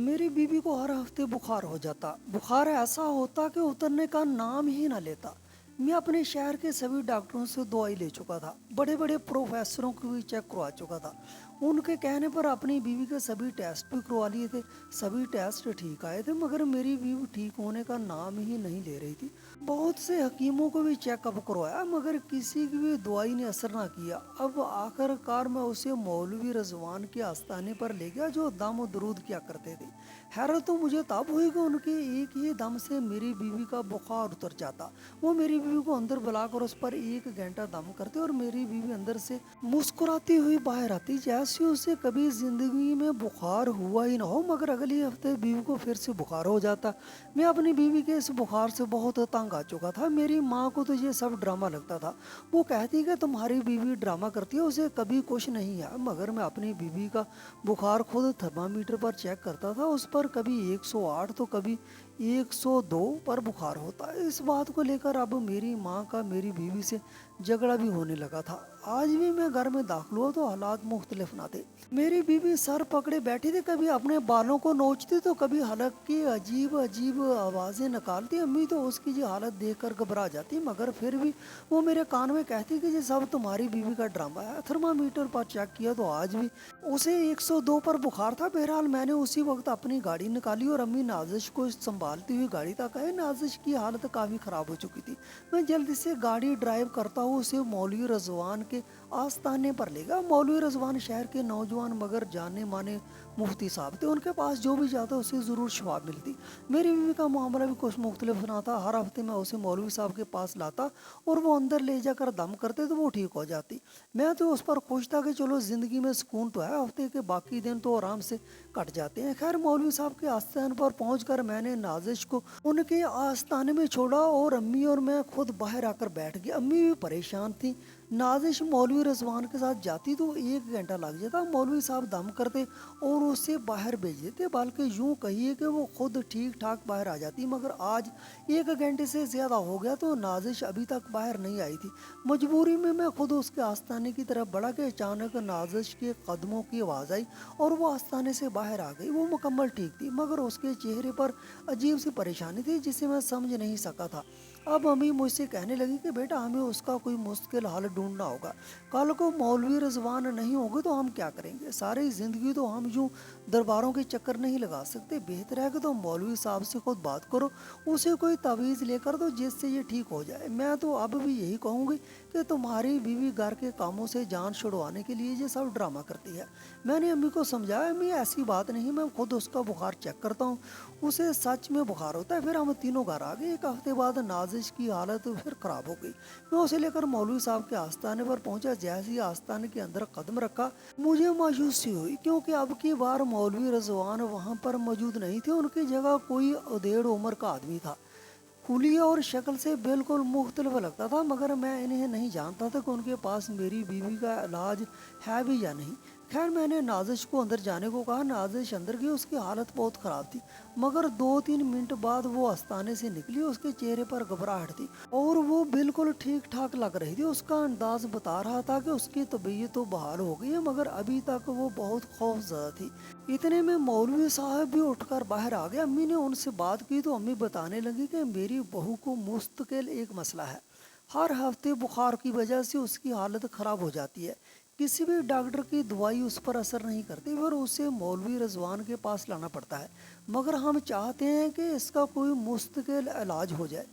मेरी बीवी को हर हफ्ते बुखार हो जाता। बुखार ऐसा होता कि उतरने का नाम ही ना लेता। मैं अपने शहर के सभी डॉक्टरों से दवाई ले चुका था, बड़े बड़े प्रोफेसरों को भी चेक करवा चुका था। उनके कहने पर अपनी बीवी के सभी टेस्ट भी करवा लिए थे। सभी टेस्ट ठीक आए थे, मगर मेरी बीवी ठीक होने का नाम ही नहीं ले रही थी। बहुत से हकीमों को भी चेकअप करवाया, मगर किसी की भी दवाई ने असर ना किया। अब आखिरकार मैं उसे मौलवी रजवान के आस्थाने पर ले गया, जो दम दरूद किया करते थे। हैरत तो मुझे तब हुई कि उनके एक ही दम से मेरी बीवी का बुखार उतर जाता। वो मेरी बीवी को अंदर बुलाकर उस पर 1 घंटा दम करते और मेरी बीवी अंदर से मुस्कुराती हुई बाहर आती, जैसे उसे कभी जिंदगी में बुखार हुआ ही ना हो। मगर अगले हफ्ते बीवी को फिर से बुखार हो जाता। मैं अपनी बीवी के इस बुखार से बहुत तंग आ चुका था। मेरी माँ को तो ये सब ड्रामा लगता था। वो कहती कि तुम्हारी बीवी ड्रामा करती है, उसे कभी कुछ नहीं है। मगर मैं अपनी बीवी का बुखार खुद थर्मामीटर पर चेक करता था। उस पर कभी 108 तो कभी 102 पर बुखार होता। इस बात को लेकर अब मेरी माँ का मेरी बीवी से झगड़ा भी होने लगा था। आज भी मैं घर में दाखिल हुआ तो हालात मुख्तलिफ ना थे। मेरी बीवी सर पकड़े बैठी थी, कभी अपने बालों को नोचती तो कभी हलक की अजीब अजीब आवाज़ें निकालती। अम्मी तो उसकी ये हालत देखकर घबरा जाती, मगर फिर भी वो मेरे कान में कहती कि ये सब तुम्हारी बीवी का ड्रामा है। थर्मामीटर पर चेक किया तो आज भी उसे 102 पर बुखार था। बहरहाल मैंने उसी वक्त अपनी गाड़ी निकाली और अम्मी नाजिश को संभालती हुई गाड़ी तक आए। नाजिश की हालत काफ़ी ख़राब हो चुकी थी। मैं जल्दी से गाड़ी ड्राइव करता हूँ उसे मौलवी रजवान के आस्थाने पर ले गया। मौलवी रजवान शहर के नौजवान मगर जाने माने मुफ्ती साहब थे। उनके पास जो भी जाता उसे ज़रूर शफा मिलती। मेरी बीवी का मामला भी कुछ मुख्तलिफ ना था। हर हफ्ते मैं उसे मौलवी साहब के पास लाता और वो अंदर ले जाकर दम करते तो वो ठीक हो जाती। मैं तो उस पर खुश था कि चलो ज़िंदगी में सुकून तो है, हफ्ते के बाकी दिन तो आराम से कट जाते हैं। खैर, मौलवी साहब के आस्थान पर पहुंचकर मैंने नाजिश को उनके आस्थाने में छोड़ा और अम्मी और मैं खुद बाहर आकर बैठ गए। अम्मी भी परेशान थी। नाजिश मौलवी रजवान के साथ जाती तो 1 घंटा लग जाता। मौलवी साहब दम करते और उसे बाहर भेज देते, बल्कि यूँ कहिए कि वो खुद ठीक ठाक बाहर आ जाती। मगर आज 1 घंटे से ज़्यादा हो गया तो नाजिश अभी तक बाहर नहीं आई थी। मजबूरी में मैं खुद उसके आस्थाने की तरफ बढ़ा कि अचानक नाजिश के कदमों की आवाज़ आई और वो आस्थाने से बाहर आ गई। वो मुकम्मल ठीक थी, मगर उसके चेहरे पर अजीब सी परेशानी थी जिसे मैं समझ नहीं सका था। अब अम्मी मुझसे कहने लगी कि बेटा, हमें उसका कोई मुश्किल हल ढूंढना होगा। कल को मौलवी रिजवान नहीं होंगे तो हम क्या करेंगे? सारी ज़िंदगी तो हम यूँ दरबारों के चक्कर नहीं लगा सकते। बेहतर है कि तो मौलवी साहब से खुद बात करो, उसे कोई तवीज़ लेकर दो जिससे ये ठीक हो जाए। मैं तो अब भी यही कहूँगी कि तुम्हारी बीवी घर के कामों से जान छुड़वाने के लिए ये सब ड्रामा करती है। मैंने अम्मी को समझाया, अम्मी ऐसी बात नहीं, मैं खुद उसका बुखार चेक करता हूँ, उसे सच में बुखार होता है। फिर हम तीनों घर आ गए। 1 हफ्ते बाद नाजिश की हालत फिर ख़राब हो गई। मैं उसे लेकर मौलवी साहब के आस्थाने पर पहुंचा। जैसे ही आस्थाने के अंदर कदम रखा, मुझे मायूसी हुई, क्योंकि अब की बार मौलवी रजवान वहाँ पर मौजूद नहीं थे। उनकी जगह कोई उदेड़ उम्र का आदमी था। हुलिया और शक्ल से बिल्कुल मुख्तलिफ लगता था, मगर मैं इन्हें नहीं जानता था कि उनके पास मेरी बीवी का इलाज है भी या नहीं। खैर, मैंने नाजिश को अंदर जाने को कहा। नाजिश अंदर गई। उसकी हालत बहुत ख़राब थी, मगर 2-3 मिनट बाद वो आस्थाने से निकली। उसके चेहरे पर घबराहट थी और वो बिल्कुल ठीक ठाक लग रही थी। उसका अंदाज बता रहा था कि उसकी तबीयत तो बहाल हो गई है, मगर अभी तक वो बहुत खौफजदा थी। इतने में मौलवी साहब भी उठकर बाहर आ गए। अम्मी ने उनसे बात की तो अम्मी बताने लगी कि मेरी बहू को मुस्तकिल एक मसला है। हर हफ्ते बुखार की वजह से उसकी हालत ख़राब हो जाती है। किसी भी डॉक्टर की दवाई उस पर असर नहीं करती और उसे मौलवी रजवान के पास लाना पड़ता है। मगर हम चाहते हैं कि इसका कोई मुस्तकिल इलाज हो जाए।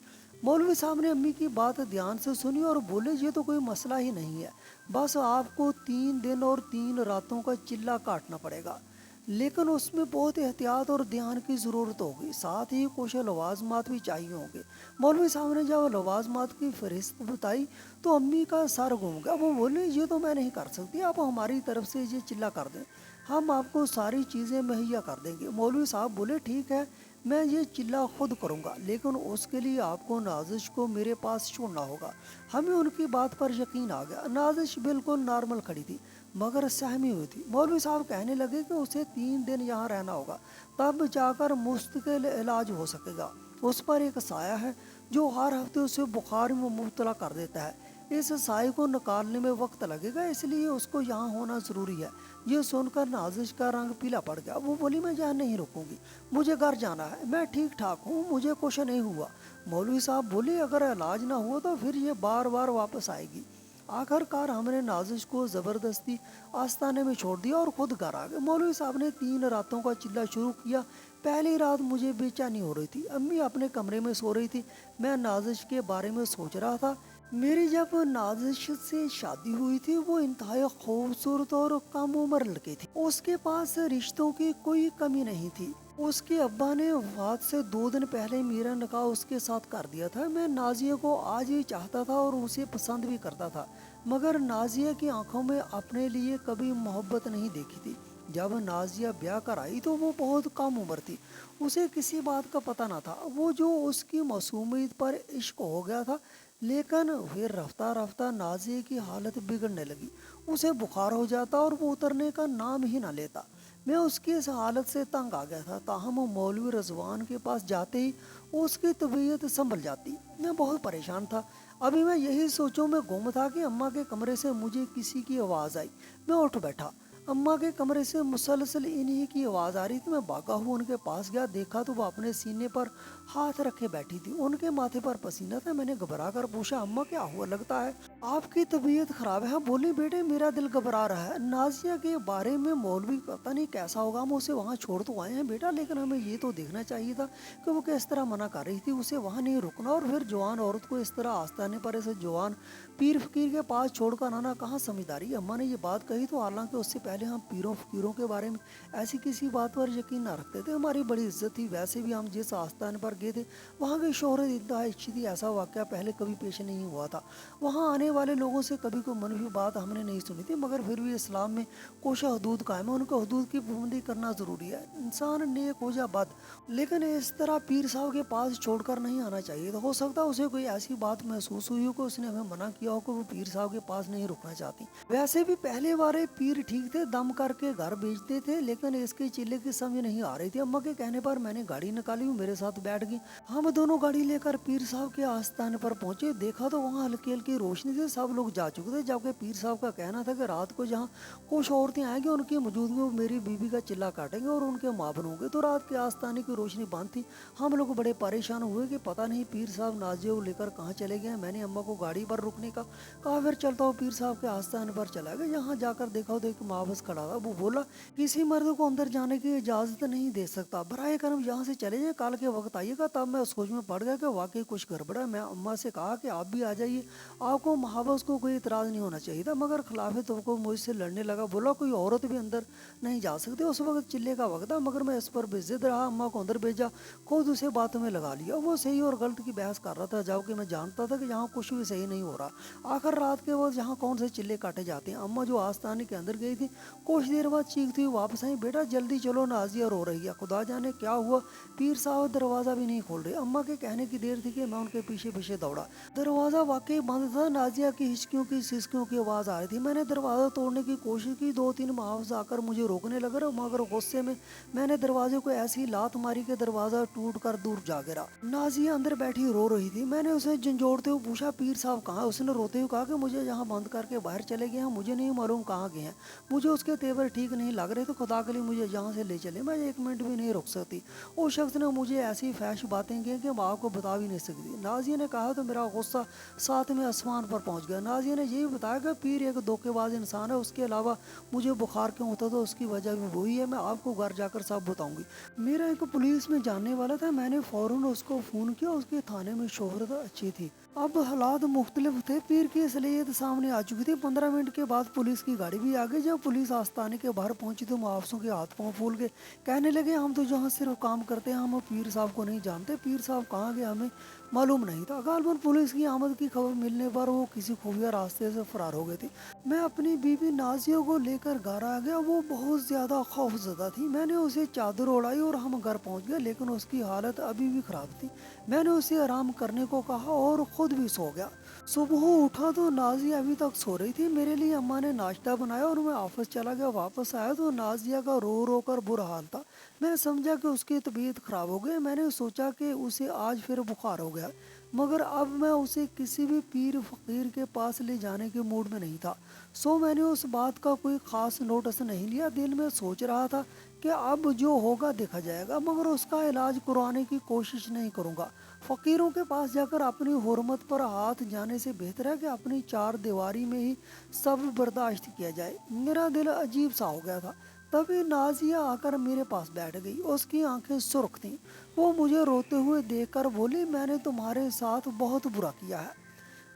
मौलवी साहब ने अम्मी की बात ध्यान से सुनी और बोले, ये तो कोई मसला ही नहीं है, बस आपको 3 दिन और 3 रातों का चिल्ला काटना पड़ेगा, लेकिन उसमें बहुत एहतियात और ध्यान की ज़रूरत होगी। साथ ही कुछ लवाजमात भी चाहिए होंगे। मौलवी साहब ने जब लवाजमात की फहरिस्त बताई तो अम्मी का सर घूम गया। वो बोले, ये तो मैं नहीं कर सकती, आप हमारी तरफ से ये चिल्ला कर दें, हम आपको सारी चीज़ें मुहैया कर देंगे। मौलवी साहब बोले, ठीक है, मैं ये चिल्ला खुद करूँगा, लेकिन उसके लिए आपको नाजिश को मेरे पास छोड़ना होगा। हमें उनकी बात पर यकीन आ गया। नाजिश बिल्कुल नॉर्मल खड़ी थी, मगर सहमी हुई थी। मौलवी साहब कहने लगे कि उसे 3 दिन यहाँ रहना होगा, तब जाकर मुस्तकिल इलाज हो सकेगा। उस पर एक साया है जो हर हफ्ते उसे बुखार में मुब्तला कर देता है। इस साए को निकालने में वक्त लगेगा, इसलिए उसको यहाँ होना ज़रूरी है। ये सुनकर नाजिश का रंग पीला पड़ गया। वो बोली, मैं यहाँ नहीं रुकूंगी, मुझे घर जाना है, मैं ठीक ठाक हूँ, मुझे कुछ नहीं हुआ। मौलवी साहब बोले, अगर इलाज ना हुआ तो फिर ये बार बार वापस आएगी। आखिरकार हमने नाजिश को ज़बरदस्ती आस्ताने में छोड़ दिया और खुद घर आ गए। मौलवी साहब ने 3 रातों का चिल्ला शुरू किया। पहली रात मुझे बेचैनी हो रही थी। अम्मी अपने कमरे में सो रही थी, मैं नाजिश के बारे में सोच रहा था। मेरी जब नाजिश से शादी हुई थी वो इंतहाई खूबसूरत और कम उम्र लड़की थी। उसके पास रिश्तों की कोई कमी नहीं थी। उसके अब्बा ने वफात से 2 दिन पहले मेरा निकाह उसके साथ कर दिया था। मैं नाजिया को आज भी चाहता था और उसे पसंद भी करता था, मगर नाजिया की आंखों में अपने लिए कभी मोहब्बत नहीं देखी थी। जब नाजिया ब्याह कर आई तो वो बहुत कम उम्र थी, उसे किसी बात का पता न था। वो जो उसकी मासूमियत पर इश्क हो गया था, लेकिन फिर रफ्ता रफ्ता नाजिया की हालत बिगड़ने लगी। उसे बुखार हो जाता और वो उतरने का नाम ही ना लेता। मैं उसकी इस हालत से तंग आ गया था। ताहम मौलवी रजवान के पास जाते ही उसकी तबीयत संभल जाती। मैं बहुत परेशान था। अभी मैं यही सोचों में गुम था कि अम्मा के कमरे से मुझे किसी की आवाज़ आई। मैं उठ बैठा। अम्मा के कमरे से मुसलसल इन्हीं की आवाज़ आ रही थी। मैं भागा हुआ उनके पास गया, देखा तो वो अपने सीने पर हाथ रखे बैठी थी, उनके माथे पर पसीना था। मैंने घबरा कर पूछा, अम्मा क्या हुआ, लगता है आपकी तबीयत खराब है। बोली, बेटे मेरा दिल घबरा रहा है। नाजिया के बारे में मौलवी पता नहीं कैसा होगा, हम उसे वहाँ छोड़ तो आए हैं बेटा, लेकिन हमें ये तो देखना चाहिए था कि वो किस तरह मना कर रही थी, उसे वहाँ नहीं रुकना। और फिर जवान औरत को इस तरह आस्ताने पर ऐसे जवान पीर फकीर के पास छोड़कर आना कहाँ समझदारी। अम्मा ने ये बात कही तो हालांकि उससे पहले हम पीरों फकीरों के बारे में ऐसी किसी बात पर यकीन ना रखते थे। हमारी बड़ी इज्जत थी। वैसे भी हम जिस आस्थान पर गए थे वहाँ की शोहरत इंतहाई अच्छी थी। ऐसा वाक़या पहले कभी पेश नहीं हुआ था। वहाँ आने वाले लोगों से कभी कोई मनफी बात हमने नहीं सुनी थी, मगर फिर भी इस्लाम में कुछ हदूद कायम है, उनके हदूद की पाबंदी करना ज़रूरी है। इंसान नेक हो या बद, लेकिन इस तरह पीर साहब के पास छोड़कर नहीं आना चाहिए। तो हो सकता है उसे कोई ऐसी बात महसूस हुई हो कि उसने हमें मना किया हो कि वो पीर साहब के पास नहीं रुकना चाहती। वैसे भी पहले वाले पीर ठीक थे, दम करके घर भेजते थे, लेकिन इसके चिल्ले की समझ नहीं आ रही थी। अम्मा के कहने पर मैंने गाड़ी निकाली, मेरे साथ बैठ गई। हम दोनों गाड़ी लेकर पीर साहब के आस्थान पर पहुंचे। देखा तो वहाँ हल्की हल्की रोशनी से सब लोग जा चुके थे, जबकि पीर साहब का कहना था कि रात को जहाँ कुछ औरतें आएंगी उनकी मौजूदगी में मेरी बीबी का चिल्ला काटेंगे और उनके माँ बनोगे। तो रात के आस्थाने की रोशनी बंद थी। हम लोग बड़े परेशान हुए कि पता नहीं पीर साहब नाजिया को लेकर कहाँ चले गए। मैंने अम्मा को गाड़ी पर रुकने का कहा, फिर चलता हूँ पीर साहब के आस्थान पर चला गया। यहाँ जाकर देखा तो एक महावस खड़ा था। वो बोला, किसी मर्द को अंदर जाने की इजाज़त नहीं दे सकता, बराए करम यहाँ से चले जाए, कल के वक्त आइएगा। तब मैं सोच में पड़ गया कि वाकई कुछ गड़बड़ा है। मैं अम्मा से कहा कि आप भी आ जाइए, आपको महावस को कोई इतराज़ नहीं होना चाहिए था, मगर खिलाफ तो मुझसे लड़ने लगा। बोला, कोई औरत भी अंदर नहीं जा सकती। उस वक्त चिल्ले का वक्त था, मगर मैं इस पर बेजिद रहा। अम्मा को अंदर भेजा, खुद उसे बातों में लगा लिया। वो सही और गलत की बहस कर रहा था, जबकि मैं जानता था कि यहाँ कुछ भी सही नहीं हो रहा। आखिर रात के वक्त यहाँ कौन से चिल्ले काटे जाते हैं। अम्मा जो आस्थाने के अंदर गई थी, कुछ देर बाद चीखती हुई वापस आई, बेटा जल्दी चलो, नाजिया रो रही है। खुदा जाने क्या हुआ, पीर साहब दरवाज़ा भी नहीं खोल रहे। अम्मा के कहने की देर थी कि मैं उनके पीछे पीछे दौड़ा। दरवाज़ा वाकई बंद था। नाजिया की हिचकियों की सिसकियों की आवाज़ आ रही थी। मैंने दरवाज़ा तोड़ने की कोशिश की, 2-3 मुहावज आकर मुझे रोकने लगे, मगर गुस्से में मैंने दरवाजे को ऐसी लात मारी कि दरवाज़ा टूट कर दूर जा गिरा। नाजिया अंदर बैठी रो रही थी। मैंने उसे झंझोड़ते हुए पूछा, पीर साहब कहाँ? उसने रोते हुए कहा कि मुझे यहाँ बंद करके बाहर चले गए हैं, मुझे नहीं मालूम कहाँ गए हैं। मुझे उसके तेवर ठीक नहीं लग रहे, तो खुदा के लिए मुझे यहाँ से ले चले, मैं 1 मिनट भी नहीं रुक सकती। उस शख्स ने मुझे ऐसी फैश बातें की कि मैं आपको बता भी नहीं सकती। नाजिया ने कहा तो मेरा गुस्सा साथ में आसमान पर पहुँच गया। नाजिया ने यही बताया कि पीर एक धोखेबाज इंसान है, उसके अलावा मुझे बुखार क्यों होता तो उसकी वजह भी वही है। मैं आपको घर जाकर सब बताऊंगी। मेरा एक पुलिस में जानने वाला था, मैंने फ़ौरन उसको फ़ोन किया। उसके थाने में शोहरत अच्छी थी। अब हालात मुख्तलिफ थे। पीर की असलियत सामने आ चुकी थी। 15 मिनट के बाद पुलिस की गाड़ी भी आ गई। जब पुलिस आस्थाने के बाहर पहुंची तो मुआवसों के हाथ पांव फूल के कहने लगे, हम तो जहाँ सिर्फ काम करते हैं, हम पीर साहब को नहीं जानते। पीर साहब कहाँ गए हमें मालूम नहीं था। गालबन पुलिस की आमद की खबर मिलने पर वो किसी खुफिया रास्ते से फरार हो गई थी। मैं अपनी बीबी नाजिया को लेकर घर आ गया। वो बहुत ज़्यादा खौफजदा थी। मैंने उसे चादर ओढ़ाई और हम घर पहुंच गए, लेकिन उसकी हालत अभी भी ख़राब थी। मैंने उसे आराम करने को कहा और ख़ुद भी सो गया। सुबह उठा तो नाजिया अभी तक सो रही थी। मेरे लिए अम्मा ने नाश्ता बनाया और मैं ऑफिस चला गया। वापस आया तो नाजिया का रो रो कर बुरा हाल था। मैं समझा कि उसकी तबीयत ख़राब हो गई। मैंने सोचा कि उसे आज फिर बुखार हो गया। मगर अब मैं उसे किसी भी पीर फकीर के पास ले जाने के मूड में नहीं था। सो मैंने उस बात का कोई ख़ास नोटिस नहीं लिया। दिल में सोच रहा था कि अब जो होगा देखा जाएगा, मगर उसका इलाज करवाने की कोशिश नहीं करूँगा। फ़कीरों के पास जाकर अपनी हुर्मत पर हाथ जाने से बेहतर है कि अपनी चार दीवारी में ही सब बर्दाश्त किया जाए। मेरा दिल अजीब सा हो गया था। तभी नाजिया आकर मेरे पास बैठ गई। उसकी आंखें सुर्ख थीं। वो मुझे रोते हुए देखकर बोली, मैंने तुम्हारे साथ बहुत बुरा किया है।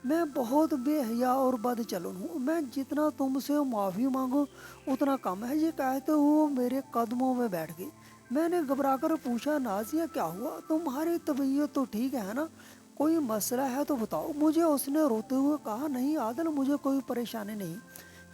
मैं बहुत बेहया और बदचलन हूँ। मैं जितना तुमसे माफ़ी मांगूँ उतना कम है। ये कहते हुए वो मेरे कदमों में बैठ गई। मैंने घबराकर पूछा, नाजिया क्या हुआ? तुम्हारी तबीयत तो ठीक है ना? कोई मसला है तो बताओ। मुझे उसने रोते हुए कहा, नहीं आदिल, मुझे कोई परेशानी नहीं,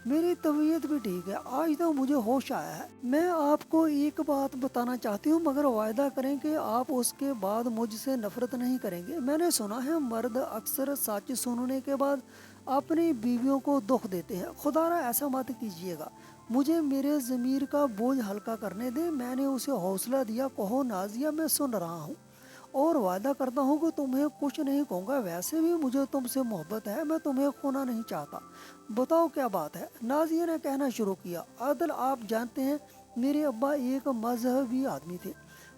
मेरी तबीयत भी ठीक है। आज तो मुझे होश आया है। मैं आपको एक बात बताना चाहती हूँ, मगर वायदा करें कि आप उसके बाद मुझसे नफरत नहीं करेंगे। मैंने सुना है मर्द अक्सर सच सुनने के बाद अपनी बीवियों को दुख देते हैं। खुदारा ऐसा मत कीजिएगा। मुझे मेरे ज़मीर का बोझ हल्का करने दें। मैंने उसे हौसला दिया, कहो नाजिया, मैं सुन रहा हूँ और वादा करता हूँ कि तुम्हें कुछ नहीं कहूँगा। वैसे भी मुझे तुमसे मोहब्बत है, मैं तुम्हें खोना नहीं चाहता। बताओ क्या बात है? नाजिया ने कहना शुरू किया, आदिल, आप जानते हैं मेरे अब्बा एक मजहबी आदमी थे।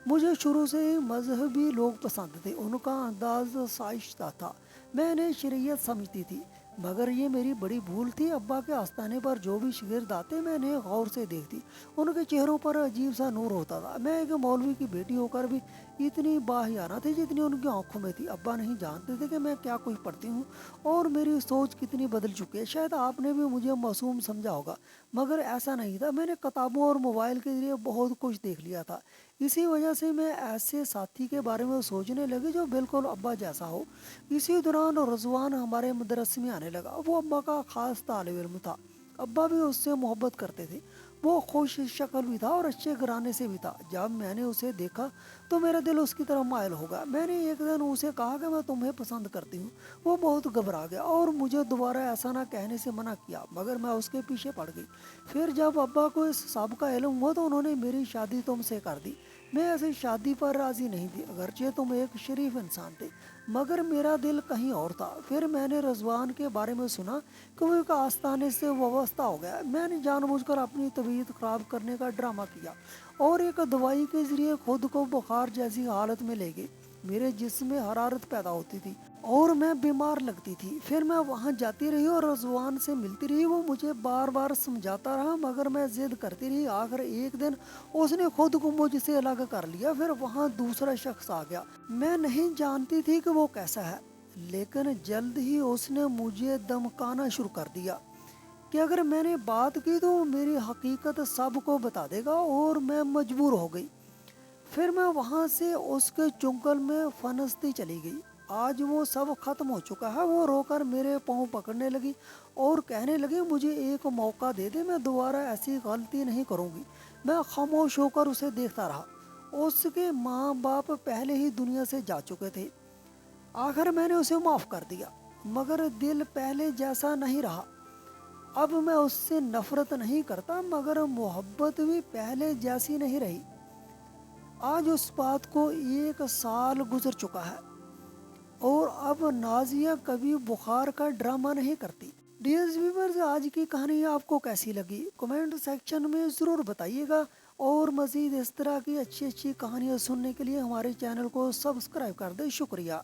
मुझे शुरू से ही मजहबी लोग पसंद थे। उनका अंदाज साइश्ता था। मैं इन्हें शरीयत समझती थी, मगर ये मेरी बड़ी भूल थी। अब्बा के आस्थाने पर जो भी शागिर्द आते मैं इन्हें गौर से देखती। उनके चेहरों पर अजीब सा नूर होता था। मैं एक मौलवी की बेटी होकर भी इतनी बाहियाना थी जितनी उनकी आंखों में थी। अब्बा नहीं जानते थे कि मैं क्या कुछ पढ़ती हूँ और मेरी सोच कितनी बदल चुकी है। शायद आपने भी मुझे मासूम समझा होगा, मगर ऐसा नहीं था। मैंने किताबों और मोबाइल के जरिए बहुत कुछ देख लिया था। इसी वजह से मैं ऐसे साथी के बारे में सोचने लगी जो बिल्कुल अब्बा जैसा हो। इसी दौरान रजवान हमारे मदरसे में आने लगा। वो अब्बा का खास तालिब इल्म था। अब्बा भी उससे मोहब्बत करते थे। वो खुश शक्ल भी था और अच्छे घराने से भी था। जब मैंने उसे देखा तो मेरा दिल उसकी तरफ मायल हो गया। मैंने एक दिन उसे कहा कि मैं तुम्हें पसंद करती हूँ। वो बहुत घबरा गया और मुझे दोबारा ऐसा ना कहने से मना किया, मगर मैं उसके पीछे पड़ गई। फिर जब अब्बा को इस सब का इल्म हुआ तो उन्होंने मेरी शादी तुमसे कर दी। मैं ऐसी शादी पर राजी नहीं थी, अगरचे तुम एक शरीफ इंसान थे, मगर मेरा दिल कहीं और था। फिर मैंने रजवान के बारे में सुना कि वो एक आस्थाने से वाबस्ता हो गया। मैंने जानबूझकर अपनी तबीयत ख़राब करने का ड्रामा किया और एक दवाई के ज़रिए खुद को बुखार जैसी हालत में ले गई। मेरे जिस्म में हरारत पैदा होती थी और मैं बीमार लगती थी। फिर मैं वहाँ जाती रही और रजवान से मिलती रही। वो मुझे बार बार समझाता रहा, मगर मैं जिद करती रही। आखिर एक दिन उसने खुद को मुझसे अलग कर लिया। फिर वहाँ दूसरा शख्स आ गया। मैं नहीं जानती थी कि वो कैसा है, लेकिन जल्द ही उसने मुझे धमकाना शुरू कर दिया कि अगर मैंने बात की तो वो मेरी हकीकत सबको बता देगा, और मैं मजबूर हो गई। फिर मैं वहाँ से उसके चुंगल में फनसती चली गई। आज वो सब खत्म हो चुका है। वो रोकर मेरे पाँव पकड़ने लगी और कहने लगी, मुझे एक मौका दे दे, मैं दोबारा ऐसी गलती नहीं करूँगी। मैं खामोश होकर उसे देखता रहा। उसके माँ बाप पहले ही दुनिया से जा चुके थे। आखिर मैंने उसे माफ़ कर दिया, मगर दिल पहले जैसा नहीं रहा। अब मैं उससे नफरत नहीं करता, मगर मोहब्बत भी पहले जैसी नहीं रही। आज उस बात को 1 साल गुजर चुका है और अब नाजिया कभी बुखार का ड्रामा नहीं करती। डियर व्यूअर्स, आज की कहानी आपको कैसी लगी कमेंट सेक्शन में ज़रूर बताइएगा, और मज़ीद इस तरह की अच्छी अच्छी कहानियाँ सुनने के लिए हमारे चैनल को सब्सक्राइब कर दें। शुक्रिया।